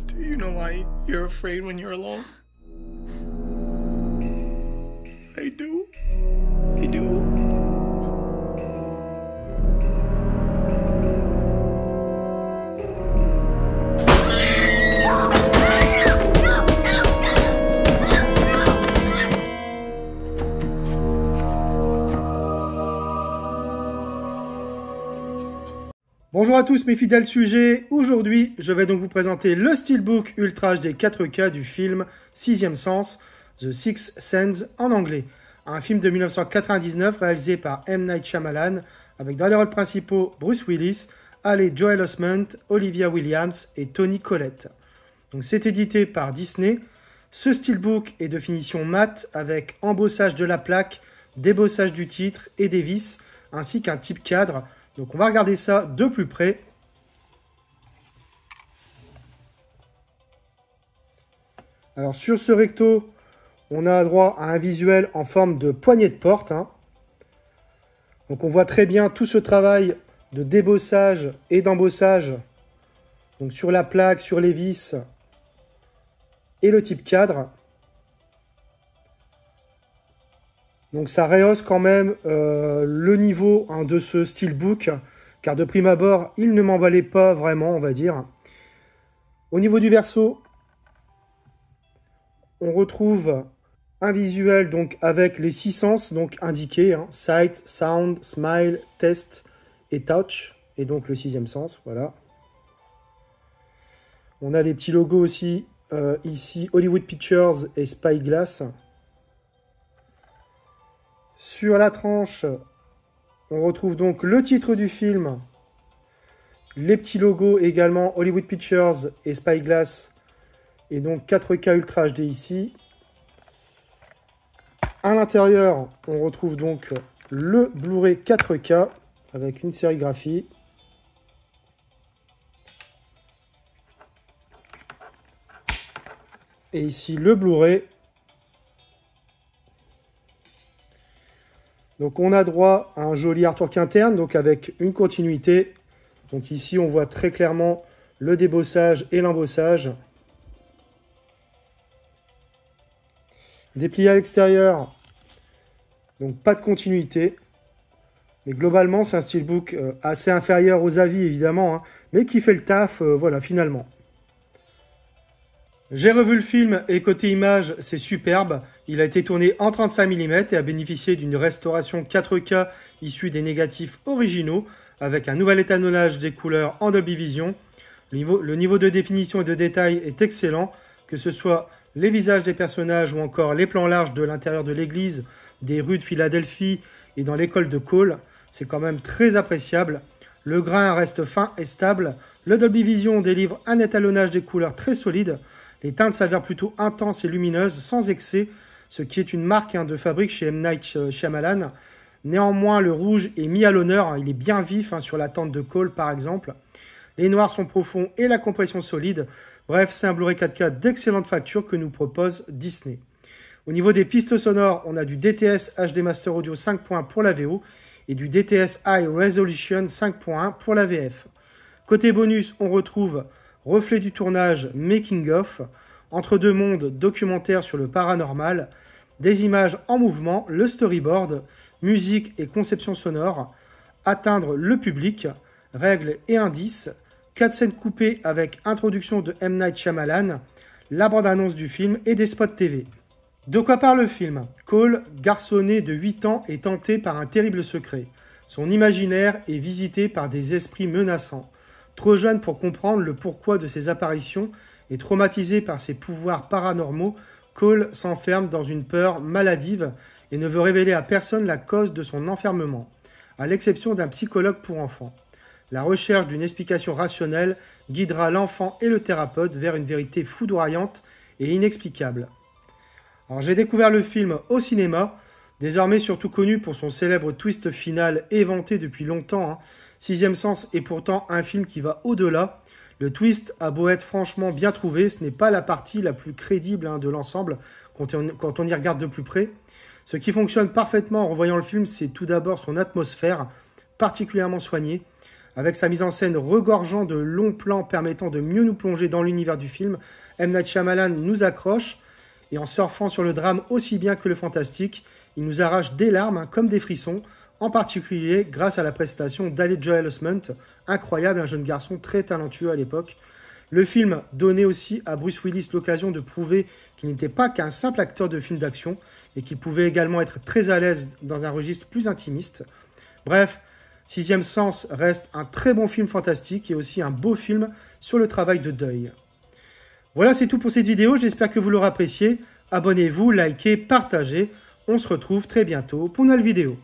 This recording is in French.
Do you know why you're afraid when you're alone? I do. I do. Bonjour à tous mes fidèles sujets, aujourd'hui je vais donc vous présenter le Steelbook Ultra HD 4K du film Sixième Sens, The Sixth Sense en anglais. Un film de 1999 réalisé par M. Night Shyamalan avec dans les rôles principaux Bruce Willis, Haley Joel Osment, Olivia Williams et Toni Collette. Donc c'est édité par Disney. Ce Steelbook est de finition mat avec embossage de la plaque, débossage du titre et des vis, ainsi qu'un type cadre. Donc on va regarder ça de plus près. Alors sur ce recto, on a droit à un visuel en forme de poignée de porte. Donc on voit très bien tout ce travail de débossage et d'embossage. Donc sur la plaque, sur les vis et le type cadre. Donc ça rehausse quand même le niveau de ce Steelbook, car de prime abord, il ne m'emballait pas vraiment, on va dire. Au niveau du verso, on retrouve un visuel donc avec les 6 sens donc indiqués, sight, sound, smile, taste et touch, et donc le 6e sens, voilà. On a les petits logos aussi, ici Hollywood Pictures et Spyglass. Sur la tranche, on retrouve donc le titre du film, les petits logos également Hollywood Pictures et Spyglass, et donc 4K Ultra HD ici. À l'intérieur, on retrouve donc le Blu-ray 4K avec une sérigraphie. Et ici le Blu-ray. Donc on a droit à un joli artwork interne, donc avec une continuité. Donc ici on voit très clairement le débossage et l'embossage. Déplié à l'extérieur, donc pas de continuité. Mais globalement c'est un steelbook assez inférieur aux avis évidemment, mais qui fait le taf, voilà finalement. J'ai revu le film et côté image, c'est superbe. Il a été tourné en 35 mm et a bénéficié d'une restauration 4K issue des négatifs originaux avec un nouvel étalonnage des couleurs en Dolby Vision. Le niveau de définition et de détail est excellent, que ce soit les visages des personnages ou encore les plans larges de l'intérieur de l'église, des rues de Philadelphie et dans l'école de Cole. C'est quand même très appréciable. Le grain reste fin et stable. Le Dolby Vision délivre un étalonnage des couleurs très solide. Les teintes s'avèrent plutôt intenses et lumineuses, sans excès, ce qui est une marque de fabrique chez M. Night Shyamalan. Néanmoins, le rouge est mis à l'honneur, il est bien vif sur la tente de Cole par exemple. Les noirs sont profonds et la compression solide. Bref, c'est un Blu-ray 4K d'excellente facture que nous propose Disney. Au niveau des pistes sonores, on a du DTS HD Master Audio 5.1 pour la VO et du DTS High Resolution 5.1 pour la VF. Côté bonus, on retrouve reflet du tournage Making of, entre deux mondes documentaire sur le paranormal, des images en mouvement, le storyboard, musique et conception sonore, atteindre le public, règles et indices, 4 scènes coupées avec introduction de M. Night Shyamalan, la bande-annonce du film et des spots TV. De quoi parle le film? Cole, garçonnet de 8 ans, est tenté par un terrible secret. Son imaginaire est visité par des esprits menaçants. Trop jeune pour comprendre le pourquoi de ses apparitions et traumatisé par ses pouvoirs paranormaux, Cole s'enferme dans une peur maladive et ne veut révéler à personne la cause de son enfermement, à l'exception d'un psychologue pour enfants. La recherche d'une explication rationnelle guidera l'enfant et le thérapeute vers une vérité foudroyante et inexplicable. Alors, j'ai découvert le film au cinéma, désormais surtout connu pour son célèbre twist final éventé depuis longtemps. Sixième Sens est pourtant un film qui va au-delà. Le twist a beau être franchement bien trouvé, ce n'est pas la partie la plus crédible de l'ensemble quand on y regarde de plus près. Ce qui fonctionne parfaitement en revoyant le film, c'est tout d'abord son atmosphère, particulièrement soignée, Avec sa mise en scène regorgeant de longs plans permettant de mieux nous plonger dans l'univers du film, M. Night Shyamalan nous accroche, et en surfant sur le drame aussi bien que le fantastique, il nous arrache des larmes comme des frissons, en particulier grâce à la prestation d'Haley Joel Osment, incroyable, un jeune garçon très talentueux à l'époque. Le film donnait aussi à Bruce Willis l'occasion de prouver qu'il n'était pas qu'un simple acteur de film d'action, et qu'il pouvait également être très à l'aise dans un registre plus intimiste. Bref, Sixième Sens reste un très bon film fantastique et aussi un beau film sur le travail de deuil. Voilà, c'est tout pour cette vidéo, j'espère que vous l'aurez apprécié. Abonnez-vous, likez, partagez. On se retrouve très bientôt pour une nouvelle vidéo.